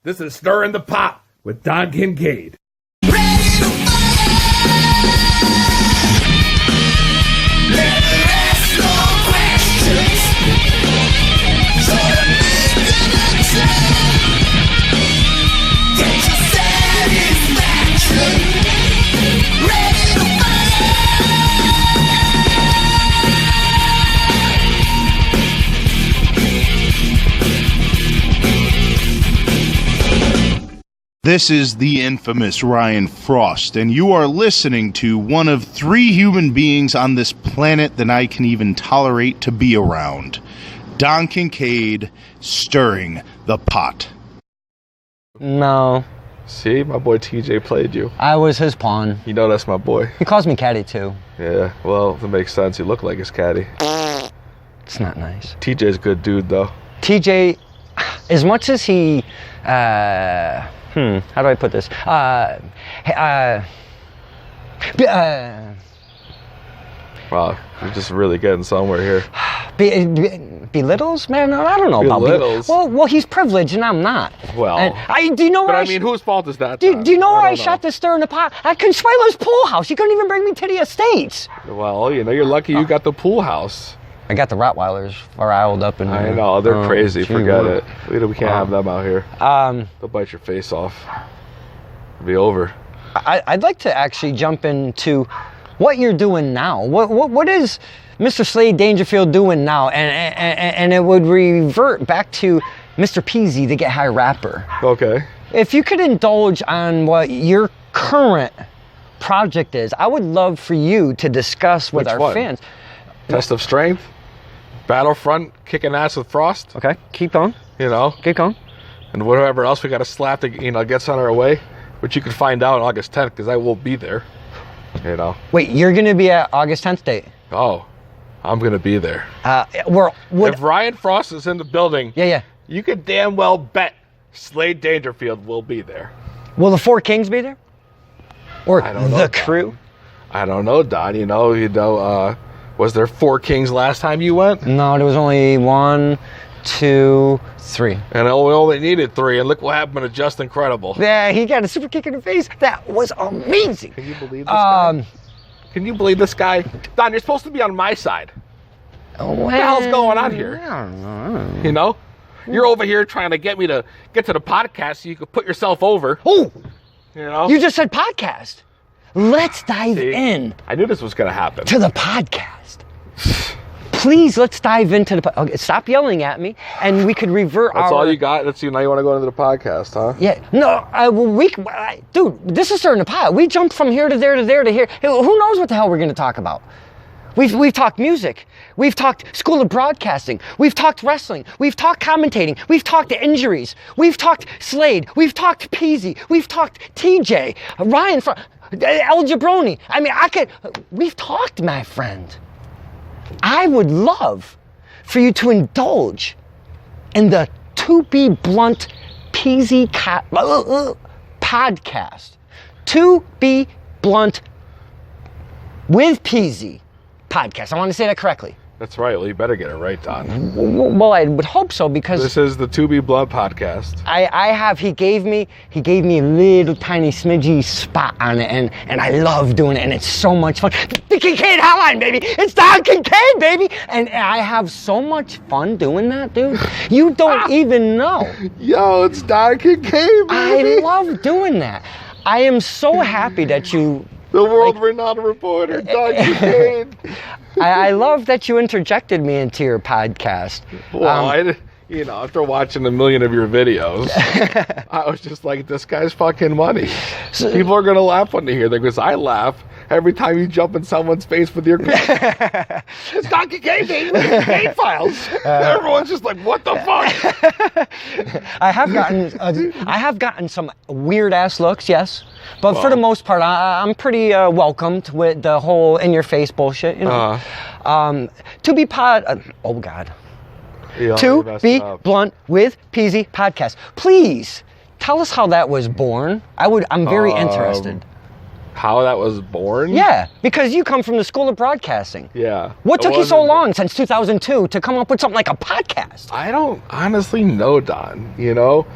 This is Stirring the Pot with Don Kincaid. This is the infamous Ryan Frost, and you are listening to one of 3 human beings on this planet that I can even tolerate to be around. Don Kincaid, Stirring the Pot. No. See, my boy TJ played you. I was his pawn. You know that's my boy. He calls me Caddy, too. Yeah, well, that makes sense. You look like his caddy. It's not nice. TJ's a good dude, though. TJ, as much as he... how do I put this? Wow, you're just really getting somewhere here. Belittles? Man, I don't know about belittles. Well, he's privileged and I'm not. Well, do you know but where I mean, whose fault is that? Do you know where I shot the Stir in the Pot? At Consuelo's pool house. He couldn't even bring me to the estates. Well, you know, you're lucky you got the pool house. I got the Rottweilers riled up in there. I know, they're crazy. Forget it. We can't have them out here. They'll bite your face off. It'll be over. I'd like to actually jump into what you're doing now. What is Mr. Slade Dangerfield doing now? And it would revert back to Mr. Peasy, the Get High rapper. Okay. If you could indulge on what your current project is, I would love for you to discuss with our fans. Test of Strength? Battlefront, kicking ass with Frost. Okay, keep going. You know, keep going. And whatever else we got to slap to gets on our way, which you can find out on August 10th because I will be there. You know. Wait, you're gonna be at August 10th date? Oh, I'm gonna be there. If Ryan Frost is in the building, yeah, you could damn well bet Slade Dangerfield will be there. Will the 4 Kings be there? Or the crew? I don't know, Don. You know. Was there 4 Kings last time you went? No, there was only 1, 2, 3. And we only needed 3, and look what happened to Just Incredible. Yeah, he got a super kick in the face. That was amazing. Can you believe this guy? Can you believe this guy? Don, you're supposed to be on my side. What the hell's going on here? I don't know. You know? You're over here trying to get me to get to the podcast so you could put yourself over. Oh! You know? You just said podcast. Let's dive in. I knew this was going to happen. To the podcast. Please, let's dive into the... Okay, stop yelling at me, and we could revert That's all you got? Now you want to go into the podcast, huh? Yeah. No, dude, this is Stirring the Pot. We jumped from here to there to there to here. Who knows what the hell we're going to talk about? We've talked music. We've talked School of Broadcasting. We've talked wrestling. We've talked commentating. We've talked injuries. We've talked Slade. We've talked Peasy. We've talked TJ. Ryan... El Jabroni. I mean, we've talked, my friend. I would love for you to indulge in the To Be Blunt Peasy podcast. To Be Blunt with Peasy podcast. I want to say that correctly. That's right. Well, you better get it right, Don. Well, I would hope so because this is the To Be Blunt podcast. He gave me a little tiny smidgy spot on it, and I love doing it, and it's so much fun. The Kincaid Hotline, baby! It's Don Kincaid, baby! And I have so much fun doing that, dude. You don't even know. Yo, it's Don Kincaid, baby! I love doing that. I am so happy that you... The world-renowned reporter, Don Kincaid. I love that you interjected me into your podcast. Well, after watching a million of your videos, I was just like, this guy's fucking money. People are going to laugh when they hear that because I laugh every time you jump in someone's face with your gun. It's Don Kincaid, baby. Kincaid files. Everyone's just like, what the fuck? I have gotten some weird ass looks, yes. But for the most part, I'm pretty welcomed with the whole in-your-face bullshit. You know? To be oh God. To Be Blunt with Peasy podcast. Please tell us how that was born. I'm very interested. How that was born? Yeah, because you come from the School of Broadcasting. Yeah. What took you so long since 2002 to come up with something like a podcast? I don't honestly know, Don. You know,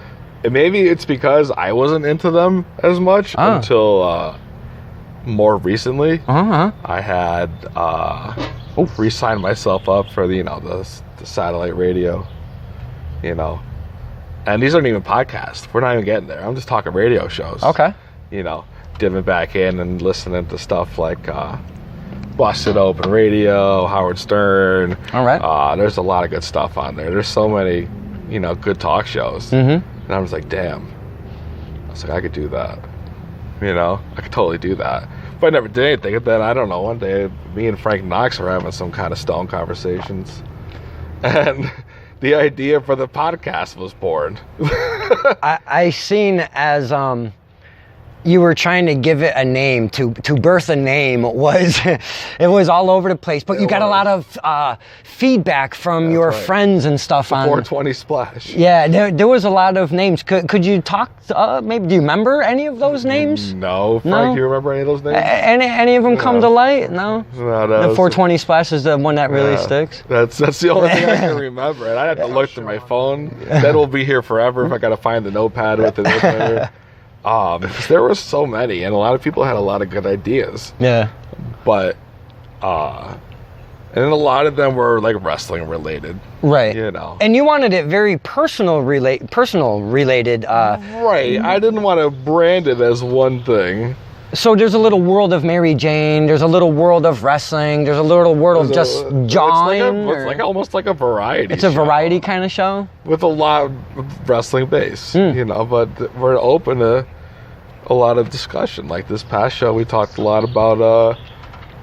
And maybe it's because I wasn't into them as much until more recently. I had re-signed myself up for the satellite radio, and these aren't even podcasts. We're not even getting there. I'm just talking radio shows. Okay. Dipping back in and listening to stuff like Busted Open Radio, Howard Stern. All right. There's a lot of good stuff on there. There's so many, good talk shows. Mm-hmm. And I was like, damn. I was like, I could do that. I could totally do that. But I never did anything. And then, I don't know, one day, me and Frank Knox were having some kind of stone conversations. And the idea for the podcast was born. I seen as you were trying to give it a name, to birth a name it was all over the place, but you got a lot of feedback from your friends and stuff on 420 Splash. Yeah, there was a lot of names. Could you talk, maybe, do you remember any of those names? No. Frank, do you remember any of those names? Any of them come to light? No? No, the 420 Splash is the one that really sticks? That's the only thing I can remember, and I have to look through my phone. That will be here forever if I got to find the notepad with it there. Because there were so many, and a lot of people had a lot of good ideas. Yeah. But, and a lot of them were like wrestling related. Right. And you wanted it very personal related. Right. I didn't want to brand it as one thing. So there's a little world of Mary Jane. There's a little world of wrestling. There's a little world of just jawing. It's like almost like a variety. It's a variety kind of show with a lot of wrestling base, But we're open to a lot of discussion. Like this past show, we talked a lot about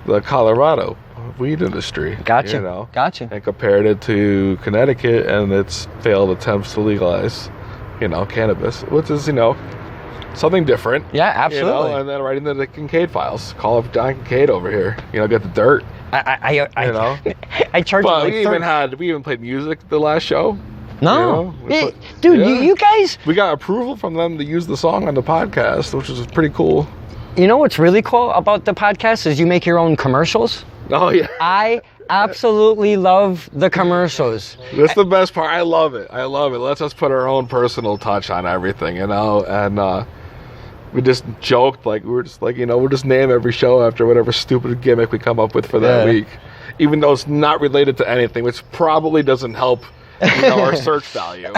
the Colorado weed industry. Gotcha. And compared it to Connecticut and its failed attempts to legalize, cannabis, which is something different. Yeah, absolutely. And then right into the Kincaid files. Call up John Kincaid over here. Get the dirt. I charged. But we even played music the last show. No, dude, you guys. We got approval from them to use the song on the podcast, which was pretty cool. You know what's really cool about the podcast is you make your own commercials. Oh yeah. I absolutely love the commercials. That's the best part. I love it. It lets us put our own personal touch on everything, and we just joked we're just name every show after whatever stupid gimmick we come up with for that week, even though it's not related to anything, which probably doesn't help our search value.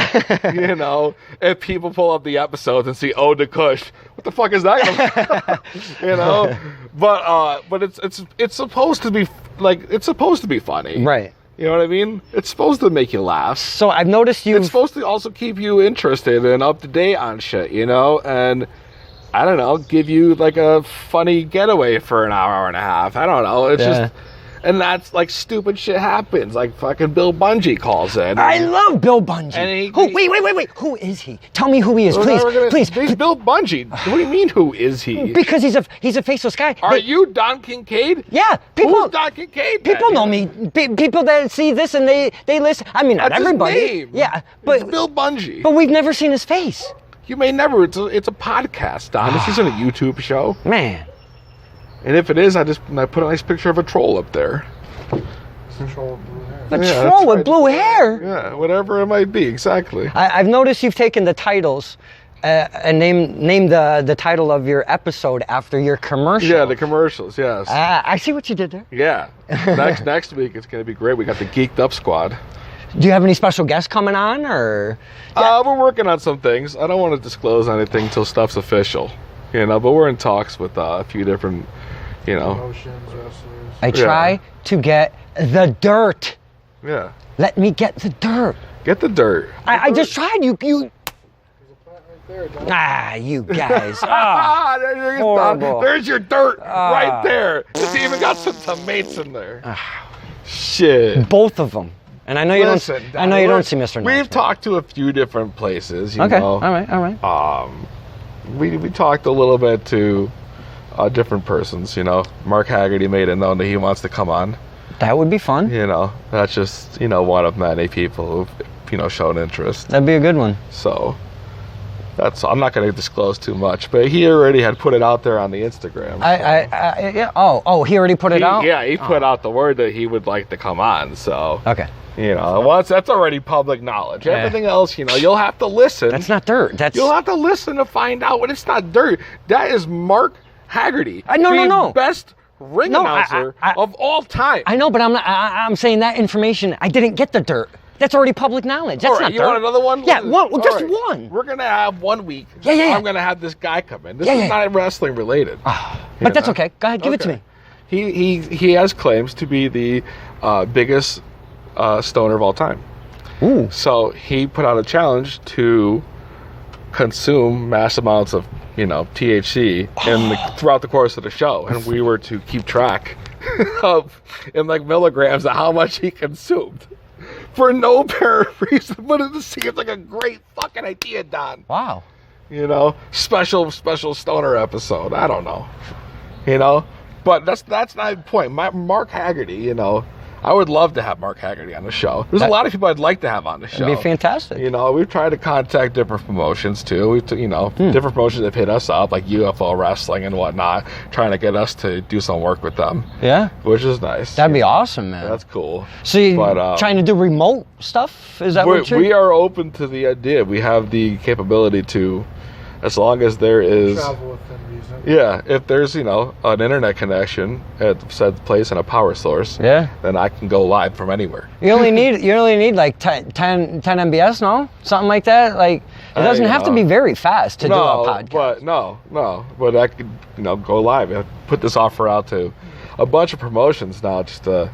If people pull up the episodes and see Ode to Kush, what the fuck is that but it's supposed to be it's supposed to be funny, right? You know what I mean? It's supposed to make you laugh. So I've noticed it's supposed to also keep you interested and up to date on shit, and I don't know, give you a funny getaway for an hour and a half. I don't know. It's just. And that's stupid shit happens. Fucking Bill Bungie calls in. I love Bill Bungie. Wait. Who is he? Tell me who he is, please. He's Bill Bungie. What do you mean, who is he? Because he's a faceless guy. Are you Don Kincaid? Yeah. Who's Don Kincaid? People know me. People that see this and they listen. I mean, not that's everybody. His name. Yeah, but it's Bill Bungie. But we've never seen his face. You may never. It's a podcast, Don. This isn't a YouTube show. Man. And if it is, I put a nice picture of a troll up there. A troll with blue hair? Yeah, whatever it might be, exactly. I've noticed you've taken the titles and named the title of your episode after your commercial. Yeah, the commercials, yes. I see what you did there. Yeah. Next week, it's going to be great. We got the Geeked Up Squad. Do you have any special guests coming on, or? We're working on some things. I don't want to disclose anything until stuff's official, but we're in talks with a few different, Promotions, wrestlers. I try to get the dirt. Yeah. Let me get the dirt. Get the dirt. I just tried. You. There's a plant right there, Don. You guys. There's your dirt right there. It's even got some tomatoes in there. Shit. Both of them. And I know you don't see Mr. Nice. We've talked to a few different places. You know. All right. We talked a little bit to different persons. Mark Haggerty made it known that he wants to come on. That would be fun. That's just one of many people who've shown interest. That'd be a good one. So I'm not going to disclose too much, but he already had put it out there on the Instagram. Yeah. Oh, he already put it out? Yeah, he put out the word that he would like to come on, so. Okay. You know, once that's already public knowledge. Yeah. Everything else, you know, you'll have to listen. That's not dirt. You'll have to listen to find out when it's not dirt. That is Mark Haggerty. No. Best ring announcer of all time. I know, but I'm saying that information. I didn't get the dirt. That's already public knowledge. That's all right, not you dirt. want another one? Yeah, just right. one. We're gonna have 1 week. Yeah. I'm gonna have this guy come in. This is not wrestling related. But that's okay. Go ahead, give it to me. He has claims to be the biggest stoner of all time. Ooh. So he put out a challenge to consume mass amounts of, you know, THC throughout the course of the show, and we were to keep track of in like milligrams of how much he consumed for no apparent reason, but it seems like a great fucking idea, Don. Wow. You know, special stoner episode. I don't know. You know, but that's not the point. Mark Haggerty, you know, I would love to have Mark Haggerty on the show. There's a lot of people I'd like to have on the show. It'd be fantastic. You know, we've tried to contact different promotions too. Different promotions have hit us up, like UFO Wrestling and whatnot, trying to get us to do some work with them. Yeah. Which is nice. That'd be awesome, man. That's cool. So you're trying to do remote stuff? Is that what you're... We are open to the idea. We have the capability to, as long as there is... Travel within reason. Yeah, if there's, you know, an internet connection at said place and a power source, then I can go live from anywhere. You only need like 10 MBS, no? Something like that? Like, it doesn't have to be very fast to do a podcast. But I could, you know, go live. I put this offer out to a bunch of promotions now just to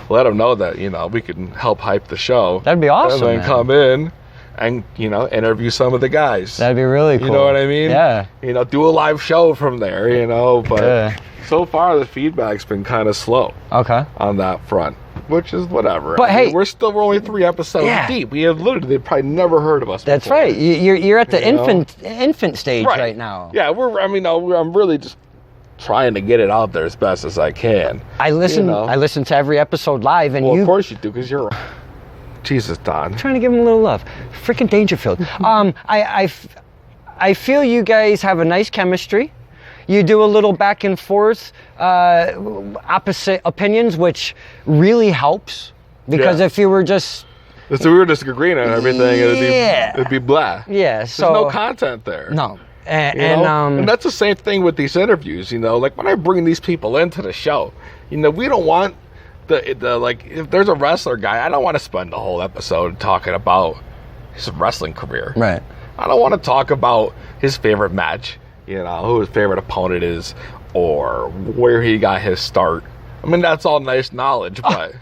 let them know that, you know, we can help hype the show. That'd be awesome, And then come in and, you know, interview some of the guys. That'd be really cool. You know what I mean? Yeah. You know, do a live show from there, you know, but so far the feedback's been kind of slow. Okay. On that front, which is whatever. But hey, we're only 3 episodes deep. We have literally, they've probably never heard of us That's before. right. You're at the infant stage right now. Yeah, I'm really just trying to get it out there as best as I can. I listen to every episode live, and of course you do, because you're Jesus, Don. I'm trying to give him a little love. Freaking Dangerfield. I feel you guys have a nice chemistry. You do a little back and forth, opposite opinions, which really helps. Because if you were just... If we were just agreeing on everything, it'd be blah. Yeah, so... There's no content there. No. And that's the same thing with these interviews, you know? Like, when I bring these people into the show, you know, we don't want... like, if there's a wrestler guy, I don't want to spend the whole episode talking about his wrestling career. Right. I don't want to talk about his favorite match, you know, who his favorite opponent is, or where he got his start. I mean, that's all nice knowledge, but...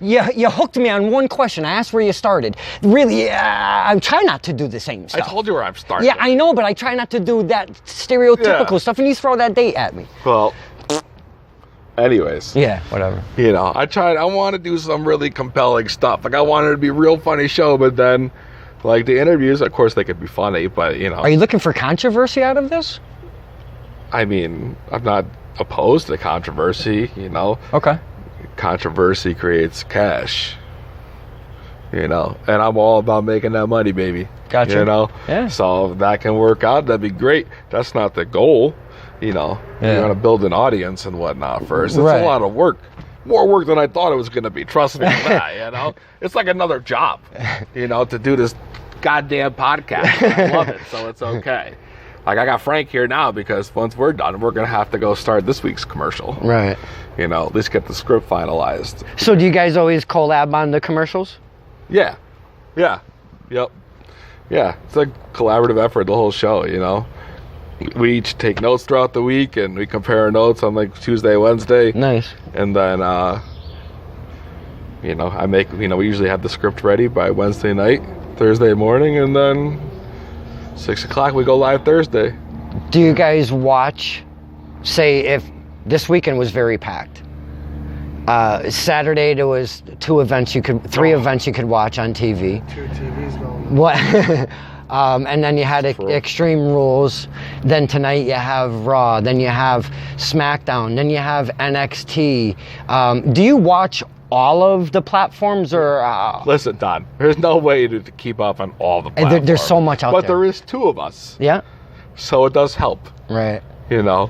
You hooked me on one question. I asked where you started. Really, I'm trying not to do the same stuff. I told you where I'm starting. Yeah, I know, but I try not to do that stereotypical stuff, and you throw that date at me. Well... Anyways. Yeah, whatever. You know, I want to do some really compelling stuff. Like, I want it to be a real funny show, but then, like, the interviews, of course, they could be funny, but, you know. Are you looking for controversy out of this? I mean, I'm not opposed to controversy, you know. Okay. Controversy creates cash. You know, and I'm all about making that money, baby. Gotcha. You know? Yeah. So if that can work out, that'd be great. That's not the goal. You know, you're going to build an audience and whatnot first. It's a lot of work. More work than I thought it was going to be. Trust me on that, you know? It's like another job, you know, to do this goddamn podcast. I love it, so it's okay. Like, I got Frank here now because once we're done, we're going to have to go start this week's commercial. Right. You know, at least get the script finalized. So do you guys always collab on the commercials? Yeah. Yeah. Yep. Yeah. It's a collaborative effort, the whole show, you know? We each take notes throughout the week, and we compare our notes on, like, Tuesday, Wednesday. Nice. And then, you know, we usually have the script ready by Wednesday night, Thursday morning, and then 6 o'clock we go live Thursday. Do you guys watch, say, if this weekend was very packed? Saturday there was three events you could watch on TV. 2 TVs going. What? And then you had Extreme Rules. Then tonight you have Raw. Then you have SmackDown. Then you have NXT. Do you watch all of the platforms, or? Listen, Don, there's no way to keep up on all the platforms. There's so much out there. But there is 2 of us. Yeah. So it does help. Right. You know,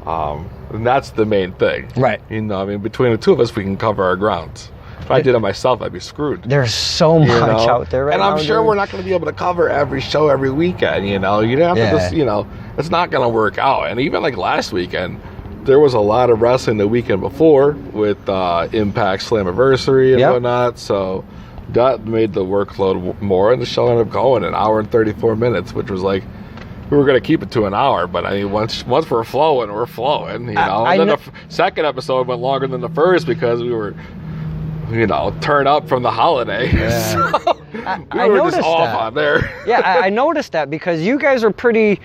and that's the main thing. Right. You know, I mean, between the 2 of us, we can cover our grounds. If I did it myself, I'd be screwed. There's so much out there right and now. I'm sure we're not going to be able to cover every show every weekend, you know. You'd have to just, you know, it's not going to work out. And even like last weekend, there was a lot of wrestling the weekend before with Impact Slammiversary and whatnot. So that made the workload more, and the show ended up going an hour and 34 minutes, which was like, we were going to keep it to an hour, but I mean, once we're flowing, you know. And then the second episode went longer than the first because we were, you know, turn up from the holiday. Yeah. So we were just off on there. Yeah, I noticed that because you guys were pretty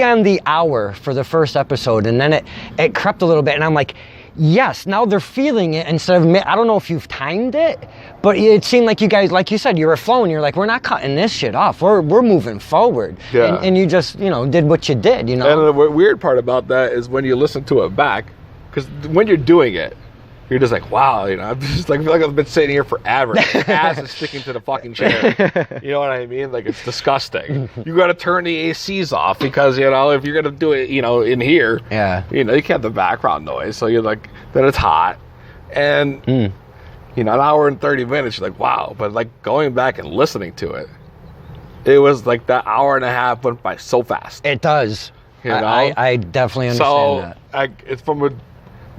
on the hour for the first episode, and then it crept a little bit, and I'm like, yes, now they're feeling it instead of, I don't know if you've timed it, but it seemed like you guys, like you said, you were flowing. You're like, we're not cutting this shit off. We're moving forward. Yeah. And you just, you know, did what you did, you know. And the weird part about that is when you listen to it back, because when you're doing it, you're just like, wow, you know, I'm just like, I feel like I've been sitting here forever. My ass is sticking to the fucking chair. You know what I mean? Like, it's disgusting. You got to turn the ACs off because, you know, if you're going to do it, you know, in here, you know, you can't have the background noise. So you're like, then it's hot. And, you know, an hour and 30 minutes, you're like, wow. But like going back and listening to it, it was like that hour and a half went by so fast. It does. You know? I definitely understand that. It's from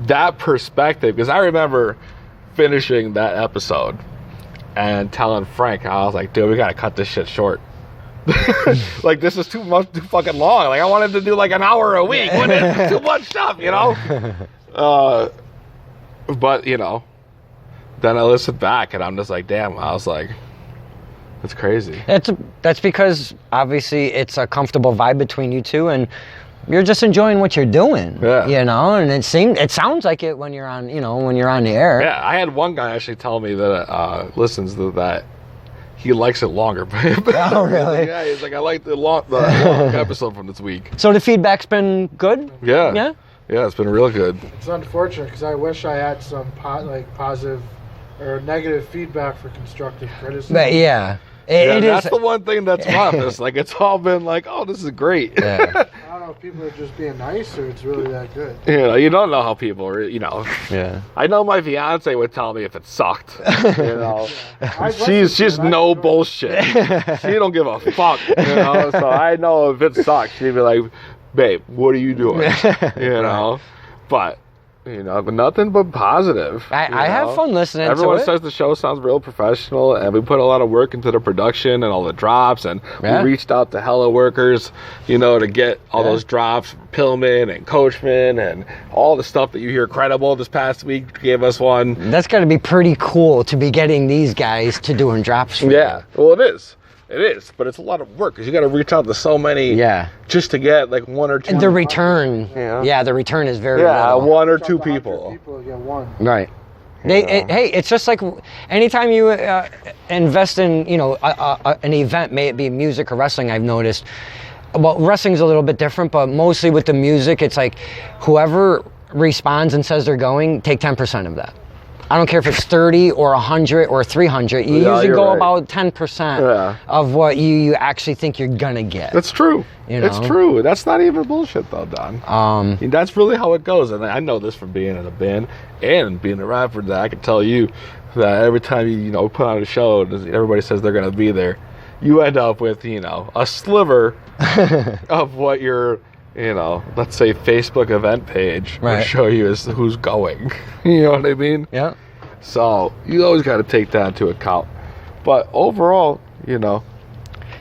that perspective, because I remember finishing that episode and telling Frank, I was like, dude, we gotta cut this shit short. Like, this is too fucking long. Like, I wanted to do like an hour a week when it's too much stuff, you know. But you know, then I listened back and I'm just like, damn. I was like, that's crazy. That's because obviously it's a comfortable vibe between you two, and you're just enjoying what you're doing, you know, and it sounds like it when you're on, you know, when you're on the air. Yeah, I had one guy actually tell me that listens to that. He likes it longer. Oh, really? Yeah, he's like, I like the long episode from this week. So the feedback's been good? Yeah. Yeah? Yeah, it's been real good. It's unfortunate because I wish I had some positive or negative feedback for constructive criticism. But yeah. That's the one thing that's rough. It's like, it's all been like, oh, this is great. Yeah. I don't know if people are just being nice or it's really that good. You know, you don't know how people are, you know. Yeah. I know my fiance would tell me if it sucked. You know. She's no bullshit. She don't give a fuck. You know. So I know if it sucks, she'd be like, babe, what are you doing? You know. But you know, nothing but positive. I have fun listening to it. Everyone says the show sounds real professional, and we put a lot of work into the production and all the drops, and we reached out to Hello Workers, you know, to get all those drops, Pillman and Coachman, and all the stuff that you hear Credible this past week gave us one. That's got to be pretty cool to be getting these guys to doing drops for you. Well, it is. It is, but it's a lot of work because you got to reach out to so many just to get like one or two. The return, the return is very little. One or two people. Get one. Right. Hey, it's just like anytime you invest in, you know, an event, may it be music or wrestling, I've noticed. Well, wrestling's a little bit different, but mostly with the music, it's like whoever responds and says they're going, take 10% of that. I don't care if it's 30 or 100 or 300. You usually go about 10% of what you actually think you're gonna get. That's true. You know? It's true. That's not even bullshit though, Don. That's really how it goes, and I know this from being in a band and being a rapper. That I can tell you that every time you know put on a show, everybody says they're gonna be there. You end up with a sliver of what your let's say Facebook event page will show you as who's going. You know what I mean? Yeah. So you always got to take that into account. But overall,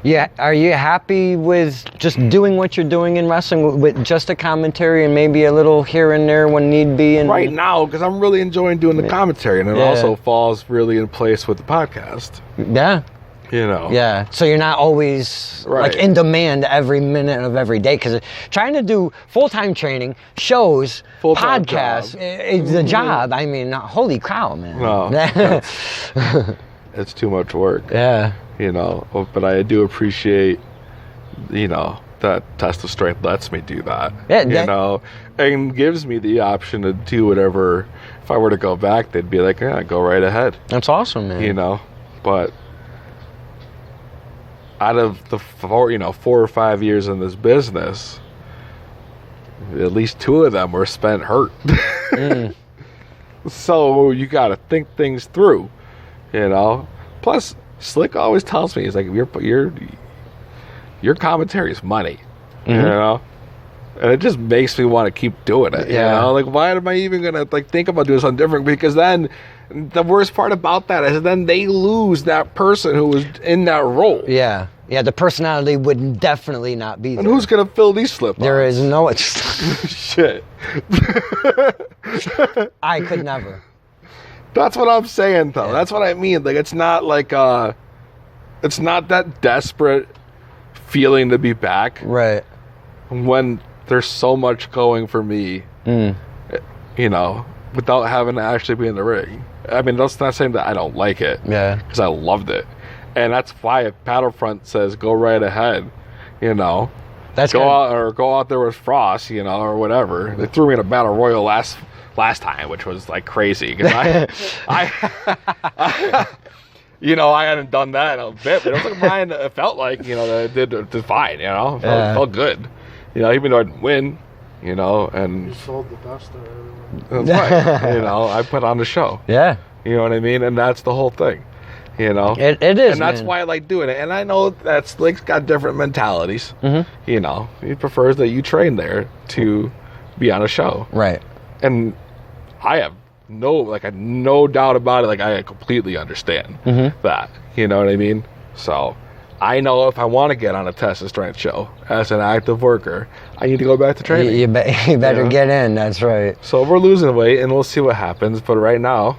Yeah, are you happy with just doing what you're doing in wrestling with just a commentary and maybe a little here and there when need be? And right now, because I'm really enjoying doing the commentary, and it also falls really in place with the podcast. Yeah. Yeah, so you're not always like in demand every minute of every day, because trying to do full-time training, shows, full-time podcasts, it's the job. I mean, holy cow, man. No, it's too much work. Yeah. But I do appreciate, that Test of Strength lets me do that. Yeah, and gives me the option to do whatever. If I were to go back, they'd be like, yeah, go right ahead. That's awesome, man. But out of the 4 or 5 years in this business, at least 2 of them were spent hurt. So you got to think things through. You know? Plus, Slick always tells me, he's like, your commentary is money. You know? And it just makes me want to keep doing it. Yeah. You know? Like, why am I even going to like think about doing something different? Because then the worst part about that is then they lose that person who was in that role. Yeah. Yeah, the personality would definitely not be there. And who's going to fill these slip-ons? There is no... Shit. I could never. That's what I'm saying, though. Yeah. That's what I mean. Like, it's not like, it's not that desperate feeling to be back. Right. When there's so much going for me, you know, without having to actually be in the ring. I mean, that's not saying that I don't like it. Yeah. Because I loved it. And that's why if Battlefront says go right ahead, you know, go out there with Frost, you know, or whatever. They threw me in a battle royal last time, which was like crazy because I you know, I hadn't done that in a bit, but it was like mine. It felt like, you know, that it did fine, you know, it felt good, you know, even though I didn't win, you know, and you sold the best of everyone. That's right, you know, I put on the show, yeah, you know what I mean, and that's the whole thing. You know, it is, and that's why I like doing it. And I know that Slick's got different mentalities. You know, he prefers that you train there to be on a show, right? And I have no doubt about it. Like, I completely understand that. You know what I mean? So I know if I want to get on a test of strength show as an active worker, I need to go back to training. You better get in. That's right. So we're losing weight, and we'll see what happens. But right now,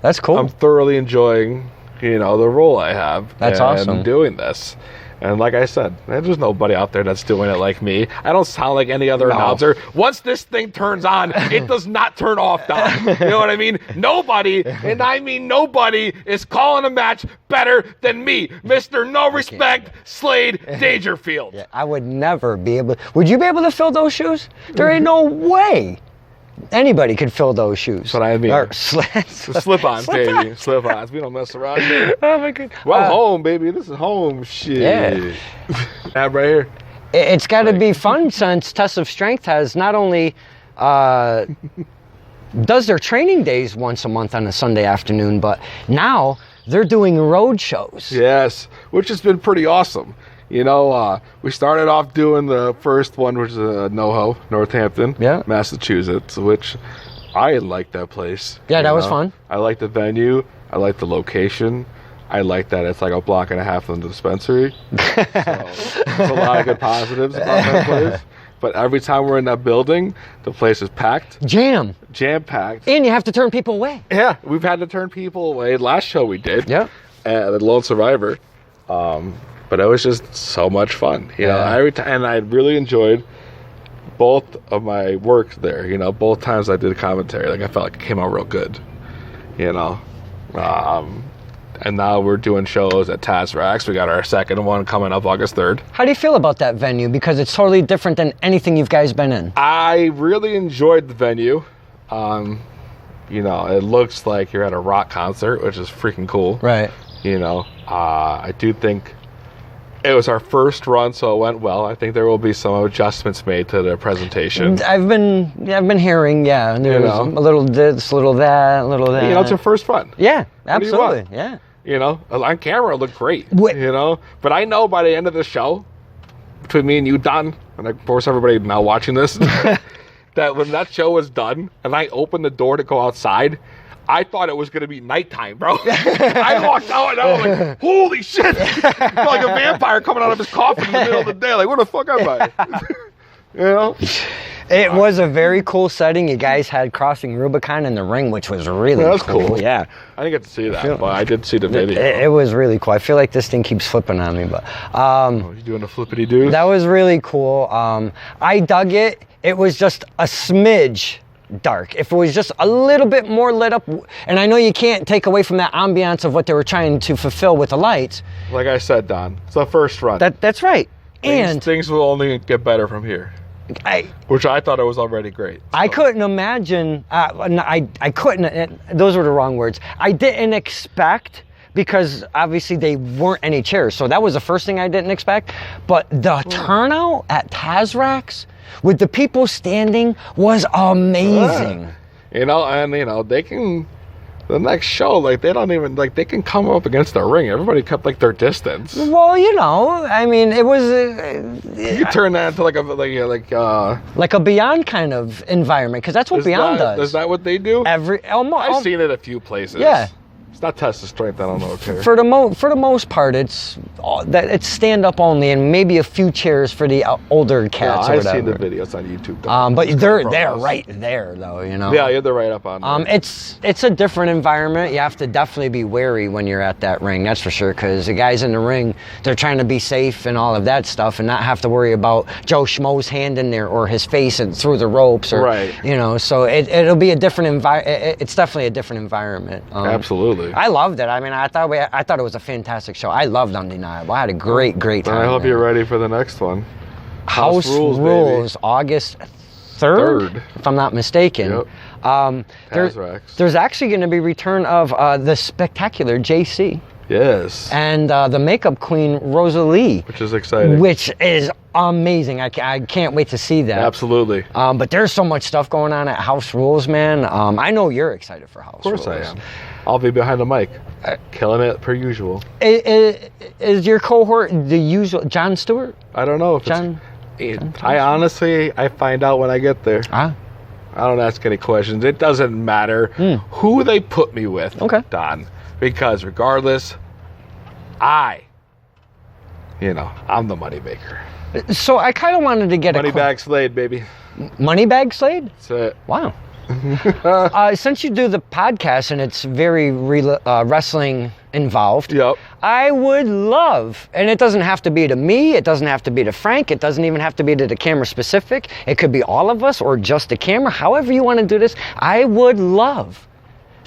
that's cool. I'm thoroughly enjoying, you know, the role I have. That's awesome. Doing this. And like I said, there's nobody out there that's doing it like me. I don't sound like any other announcer. Once this thing turns on, it does not turn off, Don. You know what I mean? Nobody, and I mean nobody, is calling a match better than me. Mr. No Respect, Slade Dangerfield. Yeah, I would never be able... Would you be able to fill those shoes? There ain't no way anybody could fill those shoes. That's what I mean. Or slip-ons, baby. Slip-ons. We don't mess around here. Oh, my God. Well, home, baby. This is home. Shit. Yeah. That right here. It's got to be fun since Test of Strength has not only does their training days once a month on a Sunday afternoon, but now they're doing road shows. Yes, which has been pretty awesome. You know, we started off doing the first one, which is NoHo, Northampton, Massachusetts, which I liked that place. Yeah, that was fun. I liked the venue. I liked the location. I like that it's like a block and a half from the dispensary. So there's a lot of good positives about that place. But every time we're in that building, the place is packed. Jam-packed. And you have to turn people away. Yeah, we've had to turn people away. Last show we did. Yeah. The Lone Survivor. But it was just so much fun, you know. And I really enjoyed both of my work there. You know, both times I did commentary, like I felt like it came out real good, you know. And now we're doing shows at Tazrax. We got our second one coming up August 3rd. How do you feel about that venue? Because it's totally different than anything you guys been in. I really enjoyed the venue. You know, it looks like you're at a rock concert, which is freaking cool. Right. You know, I do think it was our first run, so it went well. I think there will be some adjustments made to the presentation. I've been hearing, there's a little this, a little that, a little that. You know, it's your first run. Yeah, absolutely, yeah. You know, on camera it looked great, you know? But I know by the end of the show, between me and you, Don, and of course everybody now watching this, that when that show was done and I opened the door to go outside, I thought it was going to be nighttime, bro. I walked out and I was like, holy shit. I felt like a vampire coming out of his coffin in the middle of the day. Like, where the fuck am I? You know? It was a very cool setting. You guys had crossing Rubicon in the ring, which was really cool. Yeah. I didn't get to see that, but I did see the video. It was really cool. I feel like this thing keeps flipping on me, but you doing a flippity-doo? That was really cool. I dug it. It was just a smidge dark. If it was just a little bit more lit up, and I know you can't take away from that ambiance of what they were trying to fulfill with the lights. Like I said, Don, it's the first run. That's right. Things will only get better from here. Which I thought it was already great. So. I couldn't imagine. I couldn't. Those were the wrong words. I didn't expect, because obviously they weren't any chairs, so that was the first thing I didn't expect. But the turnout at Tazrax, with the people standing, was amazing. You know, and you know, they The next show, like, they don't even, like, they can come up against the ring. Everybody kept, like, their distance. Well, you know, I mean, it was... You turn that into, like a Beyond kind of environment, because that's what Beyond does. Is that what they do? I've seen it a few places. Yeah. It's not test of strength, I don't know. Okay. For the most part, it's stand up only, and maybe a few chairs for the older cats. Yeah, or I've whatever. seen the videos on YouTube. But they're right there, though. You know. Yeah, they're right up on there. It's a different environment. You have to definitely be wary when you're at that ring. That's for sure. Because the guys in the ring, they're trying to be safe and all of that stuff, and not have to worry about Joe Schmo's hand in there or his face and through the ropes. Or, right. You know. So it'll be a different environment. It's definitely a different environment. Absolutely. I loved it. I mean, I thought it was a fantastic show. I loved Undeniable. I had a great time. I hope you're ready for the next one. House Rules, August 3rd, if I'm not mistaken. Yep. There's actually going to be return of the spectacular JC. Yes. And the makeup queen, Rosalie. Which is exciting. Which is amazing. I can't wait to see that. Absolutely. But there's so much stuff going on at House Rules, man. I know you're excited for House Rules. Of course I am. I'll be behind the mic, killing it per usual. Is your cohort the usual Jon Stewart? I don't know if John I honestly find out when I get there. Ah. I don't ask any questions. It doesn't matter who they put me with, Don. Because regardless, I'm the moneymaker. So I kind of wanted to get Moneybag Slade, baby. Moneybag Slade? That's it. Wow. Since you do the podcast and it's very wrestling involved, yep. I would love, and it doesn't have to be to me, it doesn't have to be to Frank, it doesn't even have to be to the camera specific, it could be all of us or just the camera, however you want to do this. I would love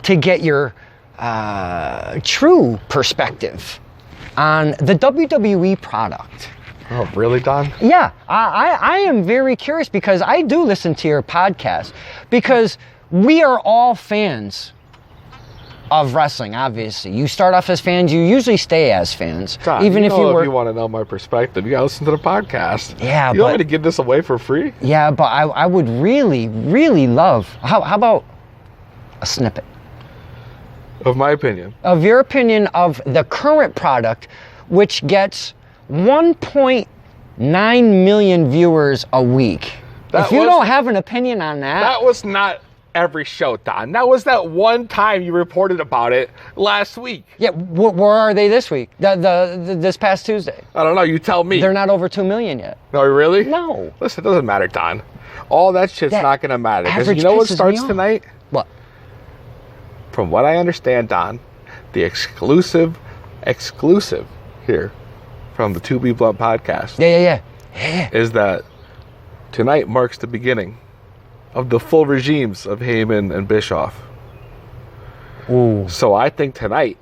to get your true perspective on the WWE product. Oh, really, Don? Yeah, I am very curious because I do listen to your podcast because we are all fans of wrestling, obviously. You start off as fans, you usually stay as fans. Don, even if you want to know my perspective, you got to listen to the podcast. Yeah, you want me to give this away for free? Yeah, but I would really, really love, how about a snippet? Of my opinion. Of your opinion of the current product, which gets 1.9 million viewers a week. If you don't have an opinion on that... That was not every show, Don. That was that one time you reported about it last week. Yeah, where are they this week? This past Tuesday? I don't know. You tell me. They're not over 2 million yet. No, really? No. Listen, it doesn't matter, Don. All that shit's not going to matter. Because you know what starts tonight? What? From what I understand, Don, the exclusive here from the 2B Blunt podcast. Yeah. Is that tonight marks the beginning of the full regimes of Heyman and Bischoff. Ooh. So I think tonight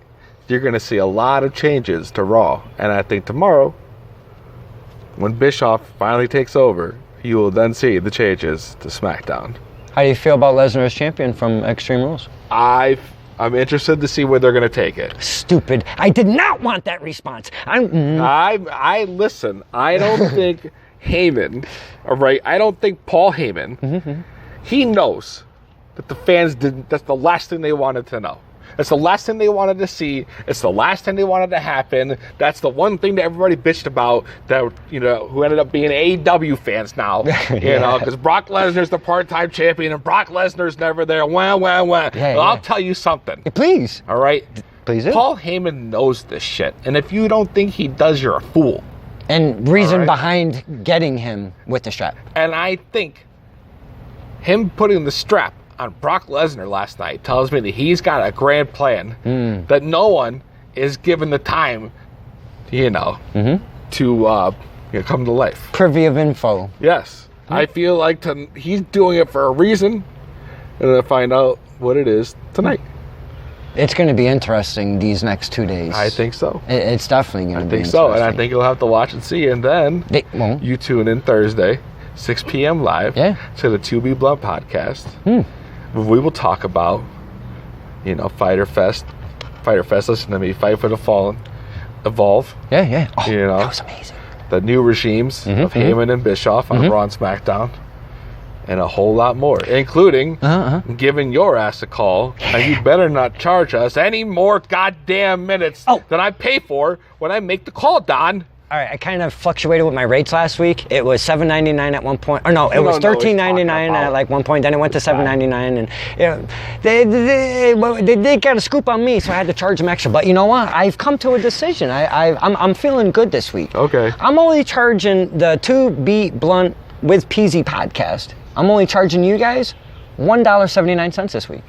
you're going to see a lot of changes to Raw. And I think tomorrow, when Bischoff finally takes over, you will then see the changes to SmackDown. How do you feel about Lesnar as champion from Extreme Rules? I'm interested to see where they're going to take it. Stupid. I did not want that response. I listen. I don't think Heyman, all right? I don't think Paul Heyman, he knows that the fans didn't, that's the last thing they wanted to know. It's the last thing they wanted to see. It's the last thing they wanted to happen. That's the one thing that everybody bitched about that, who ended up being AEW fans now, because Brock Lesnar's the part-time champion and Brock Lesnar's never there. Wah. I'll tell you something. Please. All right? Please do. Paul Heyman knows this shit. And if you don't think he does, you're a fool. And reason behind getting him with the strap. And I think him putting the strap on Brock Lesnar last night tells me that he's got a grand plan that no one is given the time, to come to life. Privy of info. Yes. I feel like he's doing it for a reason, and I'll find out what it is tonight. It's going to be interesting these next 2 days. I think so. It's definitely going to be interesting. I think so, and I think you'll have to watch and see, and then you tune in Thursday, 6 p.m. live to the 2B Blunt podcast. We will talk about, Fyter Fest. Listen to me. Fight for the Fallen. Evolve. Yeah. Oh, that was amazing. The new regimes of Heyman and Bischoff on Raw and SmackDown. and a whole lot more, including giving your ass a call. And you better not charge us any more goddamn minutes than I pay for when I make the call, Don. All right, I kind of fluctuated with my rates last week. It was $7.99 at one point. Or no, it was $13.99 at like one point. Then it went to $7.99, and they got a scoop on me, so I had to charge them extra. But you know what? I've come to a decision. I'm feeling good this week. Okay. I'm only charging the 2 Beat Blunt with Peasy podcast. I'm only charging you guys $1.79 this week.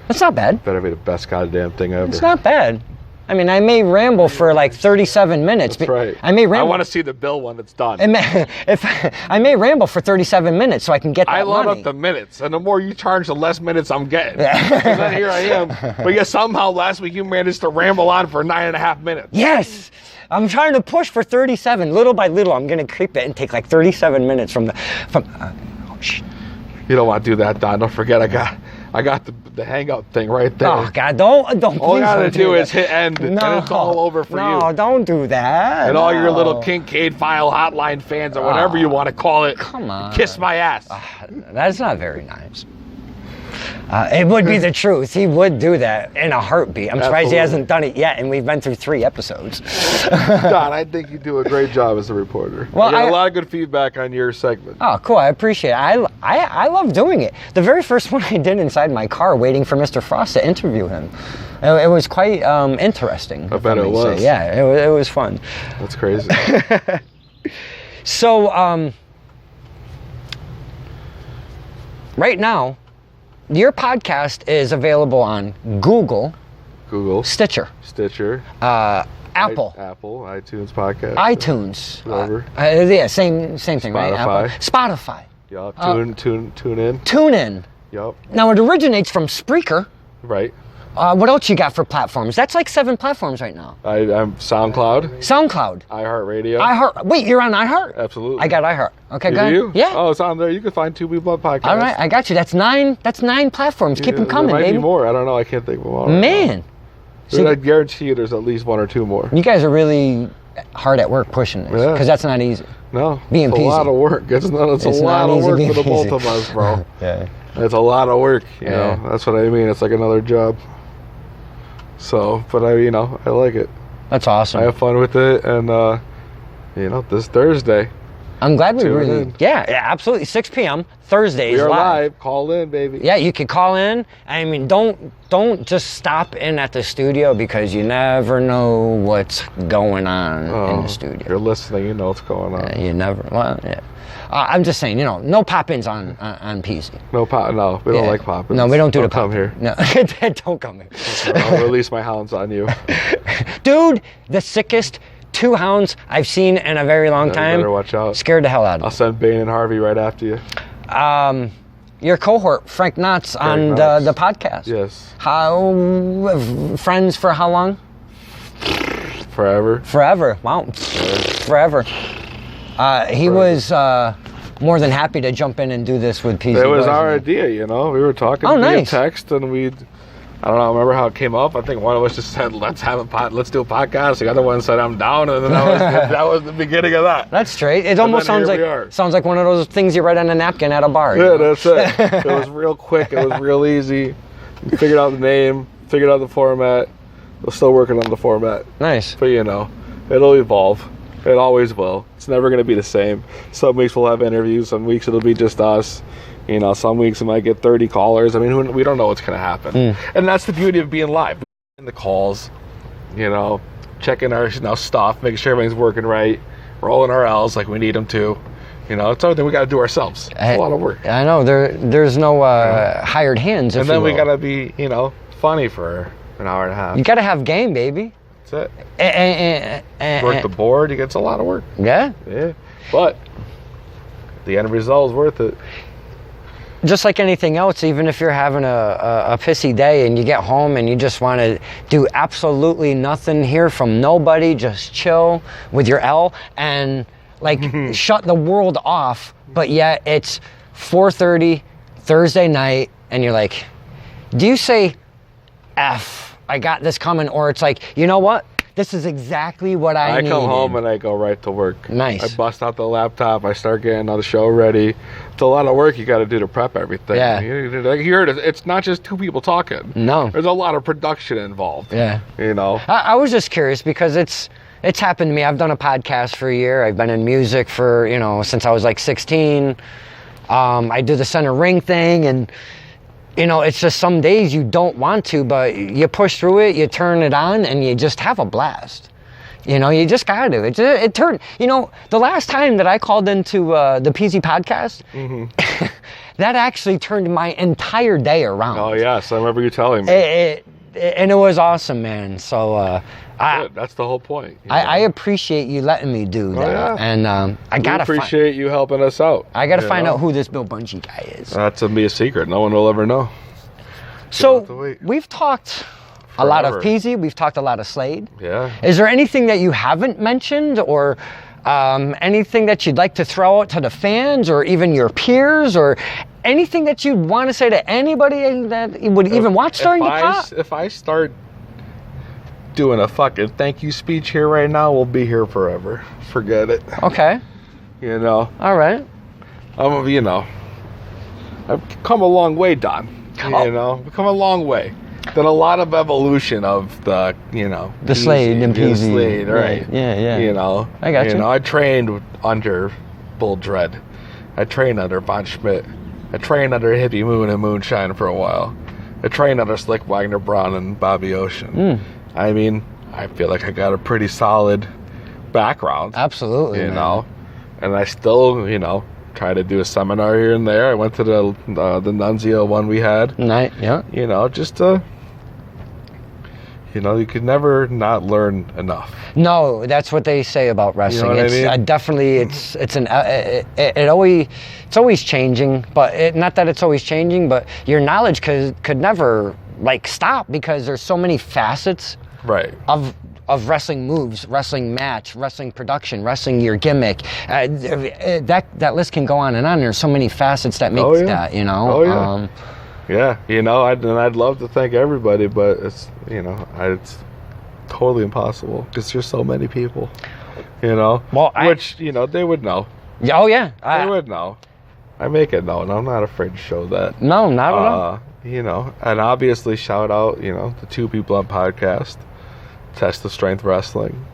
That's not bad. Better be the best goddamn thing ever. It's not bad. I mean, I may ramble for like 37 minutes. That's right. I may ramble. I want to see the bill when it's done. I may ramble for 37 minutes so I can get that money. I load up the minutes, and the more you charge, the less minutes I'm getting. And then here I am. But yeah, somehow last week you managed to ramble on for 9.5 minutes. Yes! I'm trying to push for 37. Little by little, I'm going to creep it and take like 37 minutes from oh, shit. You don't want to do that, Don. Don't forget, I got the hangout thing right there. Oh, God, don't. All you gotta do is hit end, and it's all over for you. No, don't do that. And all your little Kincaid File Hotline fans, or whatever you want to call it, come on. Kiss my ass. That's not very nice. It would be the truth. He would do that in a heartbeat. I'm surprised he hasn't done it yet, and we've been through 3 episodes. Don, I think you do a great job as a reporter. Well, I got a lot of good feedback on your segment. Oh, cool. I appreciate it. I love doing it. The very first one I did inside my car waiting for Mr. Frost to interview him. It was quite interesting. I bet it was. Yeah, it was fun. That's crazy. So, right now, your podcast is available on Google, Stitcher, Apple, iTunes podcast, iTunes, whatever. Yeah, same thing, Spotify. right? Apple. Spotify. Yup. Tune in. TuneIn. Yup. Now it originates from Spreaker. Right. What else you got for platforms? That's like 7 platforms right now. I'm SoundCloud. iHeartRadio. Wait, you're on iHeart? Absolutely. I got iHeart. Okay, go ahead. You? Yeah. Oh, it's on there. You can find 2 People Podcast. All right, I got you. That's 9 platforms. Keep them coming, there might baby. be more. I don't know. I can't think of them all. Man. I guarantee you there's at least 1 or 2 more. You guys are really hard at work pushing this, because that's not easy. No. Being it's peasy. a lot of work. It's a lot of work for the both of us, bro. Yeah. It's a lot of work, you know. That's what I mean. It's like another job. So, but I like it. That's awesome. I have fun with it, and this Thursday. I'm glad we really. In. Yeah, absolutely. 6 p.m. Thursdays. We are live. Call in, baby. Yeah, you can call in. I mean, don't just stop in at the studio, because you never know what's going on in the studio. You're listening. You know what's going on. You never. Well, yeah. I'm just saying, no pop-ins on PC. No, we don't like pop-ins. No, we don't do the pop. Come here. No, don't come here. I'll release my hounds on you. Dude, the sickest 2 hounds I've seen in a very long time. You better watch out. Scared the hell out of me. I'll send Bane and Harvey right after you. Your cohort, Frank Knotts, on the podcast. Yes. How friends for how long? Forever. Wow. Forever. He was more than happy to jump in and do this with PC. It was our idea, We were talking via text, and I don't know, remember how it came up? I think one of us just said, let's do a podcast. The other one said, I'm down, and then that was the beginning of that. That's straight. It almost sounds like one of those things you write on a napkin at a bar. Yeah, that's it. It was real quick. It was real easy. We figured out the name, figured out the format. We're still working on the format. Nice. But it'll evolve. It always will. It's never going to be the same. Some weeks we'll have interviews. Some weeks it'll be just us. Some weeks we might get 30 callers. I mean, we don't know what's going to happen. And that's the beauty of being live. In the calls, checking our stuff, making sure everything's working right, rolling our L's like we need them to. It's something we got to do ourselves. It's a lot of work. I know. There's no hired hands. And then we got to be, funny for an hour and a half. You got to have game, baby. That's it. Work the board. It's a lot of work. Yeah. Yeah. But the end result is worth it. Just like anything else, even if you're having a pissy day and you get home and you just want to do absolutely nothing, hear from nobody, just chill with your L and shut the world off, but yet it's 4:30 Thursday night and you're like, do you say F, I got this coming, or it's like, you know what? This is exactly what I needed. come home and I go right to work. Nice. I bust out the laptop. I start getting the show ready. It's a lot of work you got to do to prep everything. Yeah. Like here it is. It's not just two people talking. No. There's a lot of production involved. Yeah. You know. I was just curious because it's happened to me. I've done a podcast for a year. I've been in music for, since I was like 16. I do the center ring thing, and it's just some days you don't want to, but you push through it, you turn it on, and you just have a blast. You just got to. It turned, the last time that I called into the PZ podcast, that actually turned my entire day around. Oh, yes. I remember you telling me. And it was awesome, man. So that's the whole point. I appreciate you letting me do that. Yeah. And I got to appreciate you helping us out. I got to find out who this Bill Bunchy guy is. That's going to be a secret. No one will ever know. So we've talked a lot of PZ. We've talked a lot of Slade. Yeah. Is there anything that you haven't mentioned, or anything that you'd like to throw out to the fans or even your peers, or anything that you'd want to say to anybody that would even watch Stirring the Pot? If I start doing a fucking thank you speech here right now, we'll be here forever. Forget it. Okay. All right. I've come a long way, Don. We've come a long way. Done a lot of evolution of the Slade and PZ. Slade, right? Yeah. I got you. I trained under Bull Dread. I trained under Von Schmidt. I trained under Hippie Moon and Moonshine for a while. I trained under Slick Wagner Brown and Bobby Ocean. I mean, I feel like I got a pretty solid background. Absolutely. And I still, try to do a seminar here and there. I went to the Nunzio one we had. Night, yeah. Just to, you could never not learn enough. No, that's what they say about wrestling. It's I mean? Definitely it's always changing, but not that it's always changing, but your knowledge could never stop, because there's so many facets of wrestling moves, wrestling match, wrestling production, wrestling your gimmick. That list can go on and on. There's so many facets that make that, Oh, yeah. I'd love to thank everybody, but it's, it's totally impossible because there's so many people, Well, which, they would know. Oh, yeah. They would know. I make it known. I'm not afraid to show that. No, not at all. And obviously shout out, the two people on podcast. Test of Strength Wrestling,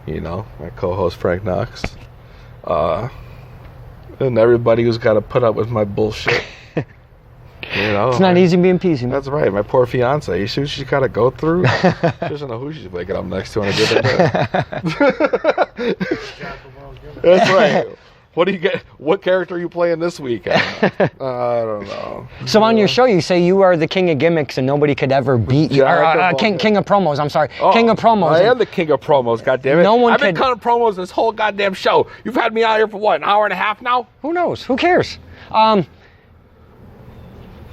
my co-host Frank Knox, and everybody who's got to put up with my bullshit. It's not easy being PZ, man. That's right. My poor fiance. You see what she's got to go through? She doesn't know who she's waking up next to on a given day. That's right. What do you get? What character are you playing this weekend? I don't know. So on your show, you say you are the king of gimmicks and nobody could ever beat you. King of promos. I'm sorry, king of promos. I am the king of promos. Goddammit. No one I've been cutting promos this whole goddamn show. You've had me out here for what, an hour and a half now? Who knows? Who cares?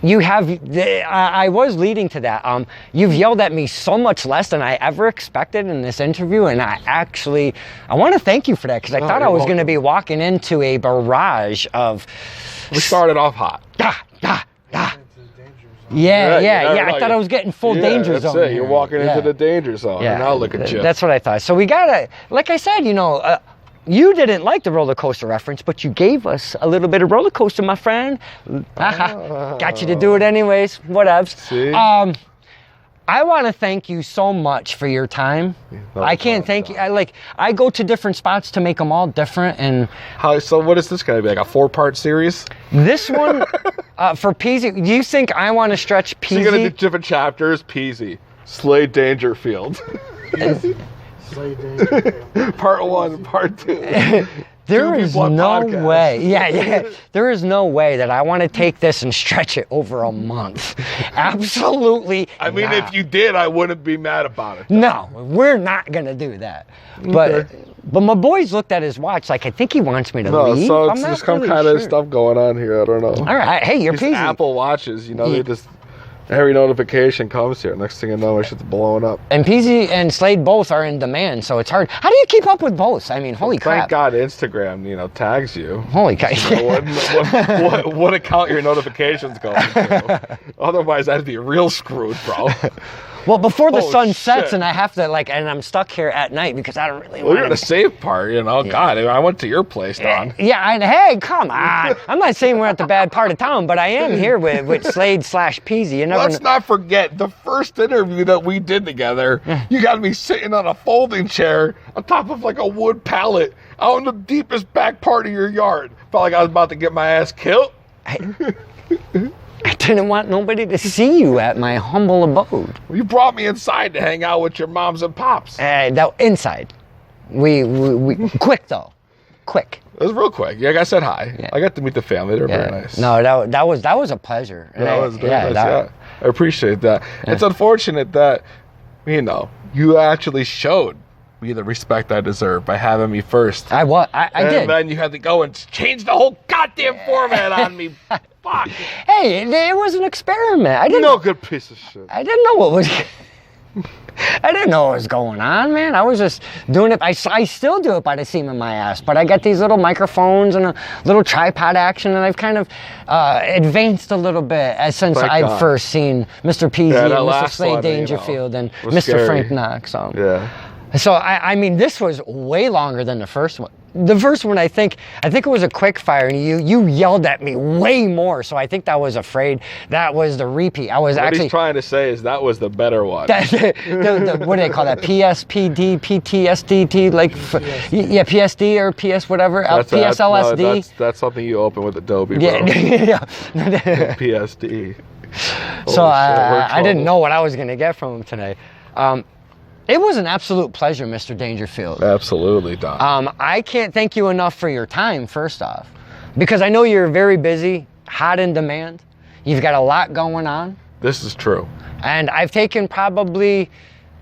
You have, I was leading to that. You've yelled at me so much less than I ever expected in this interview, and I want to thank you for that, because I thought I was going to be walking into a barrage of... We started off hot. Yeah. I thought I was getting full danger zone. That's it. You're walking into the danger zone. Yeah. Now look at you. That's what I thought. So we gotta, like I said, you didn't like the roller coaster reference, but you gave us a little bit of roller coaster, my friend. Got you to do it anyways. Whatevs. See? I want to thank you so much for your time. I can't thank you. I go to different spots to make them all different. And so what is this going to be, like a 4-part series? This one, for PZ, do you think I want to stretch PZ? So you're going to do different chapters, PZ, Slade Dangerfield. Part 1, part 2. There is no way. Yeah. There is no way that I want to take this and stretch it over a month. Absolutely. I mean, if you did, I wouldn't be mad about it. No, we're not going to do that. But my boys looked at his watch like, I think he wants me to leave. So it's just some kind of stuff going on here. I don't know. All right. Hey, you're PZ. Apple Watches, they just... Every notification comes here. Next thing you know, my shit's blowing up. And PZ and Slade both are in demand, so it's hard. How do you keep up with both? I mean, holy crap. Thank God Instagram, tags you. Holy crap. What account your notifications go to. Otherwise, I'd be real screwed, bro. Well, before the Oh, sun sets shit. and I have to and I'm stuck here at night because I don't really Well, you're want in the safe part, God, I went to your place, Don. Yeah, hey, come on. I'm not saying we're at the bad part of town, but I am here with Slade / Peasy. You never Let's not forget the first interview that we did together. You got me sitting on a folding chair on top of like a wood pallet out in the deepest back part of your yard. Felt like I was about to get my ass killed. I didn't want nobody to see you at my humble abode. Well, you brought me inside to hang out with your moms and pops. No, inside. We quick though, quick. It was real quick. Yeah, I said hi. Yeah. I got to meet the family. They're very nice. No, that was a pleasure. That was very nice. Yeah, I appreciate that. Yeah. It's unfortunate that you actually showed me the respect I deserve by having me first. I did. And then you had to go and change the whole goddamn format on me. Fuck. Hey, it was an experiment. I didn't. No good piece of shit. I didn't know what was. I didn't know what was going on, man. I was just doing it. I still do it by the seam of my ass, but I got these little microphones and a little tripod action, and I've kind of advanced a little bit since I'd first seen Mr. Peasy and Mr. Slade Dangerfield and Mr. Scary. Frank Knox. Yeah. So I mean, this was way longer than the first one. The first one, I think it was a quick fire, and you yelled at me way more. So I think that was that was the repeat. What he's trying to say is that was the better one. What do they call that? PSPD, PTSD, yeah, PSD or PS whatever, PSLSD. That's something you open with Adobe, bro. Yeah. PSD. So I didn't know what I was gonna get from him today. It was an absolute pleasure, Mr. Dangerfield. Absolutely, Don. I can't thank you enough for your time, first off, because I know you're very busy, hot in demand. You've got a lot going on. This is true. And I've taken probably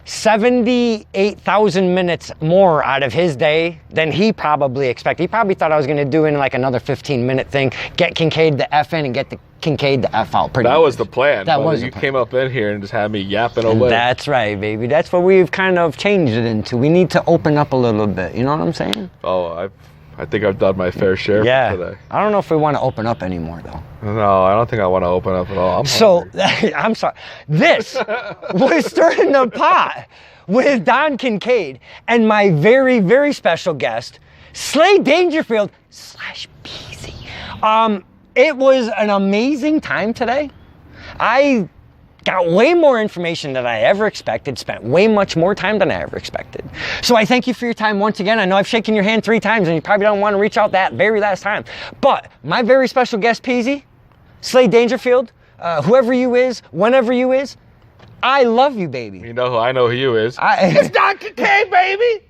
78,000 minutes more out of his day than he probably expected. He probably thought I was going to do in like another 15-minute thing, get Kincaid the F in and get the Kincaid the F out. That was the plan. That was you came up in here and just had me yapping away. That's right, baby. That's what we've kind of changed it into. We need to open up a little bit. You know what I'm saysaying? Oh, I think I've done my fair share for today. I don't know if we want to open up anymore, though. No, I don't think I want to open up at all. I'm sorry. This was Stirring the Pot with Don Kincaid and my very, very special guest, Slade Dangerfield / Peasy. It was an amazing time today. I got way more information than I ever expected, spent way much more time than I ever expected. So I thank you for your time once again. I know I've shaken your hand 3 times and you probably don't want to reach out that very last time. But my very special guest, Peasy, Slade Dangerfield, whoever you is, whenever you is, I love you, baby. You know who I know who you is. It's Don Kincaid, baby!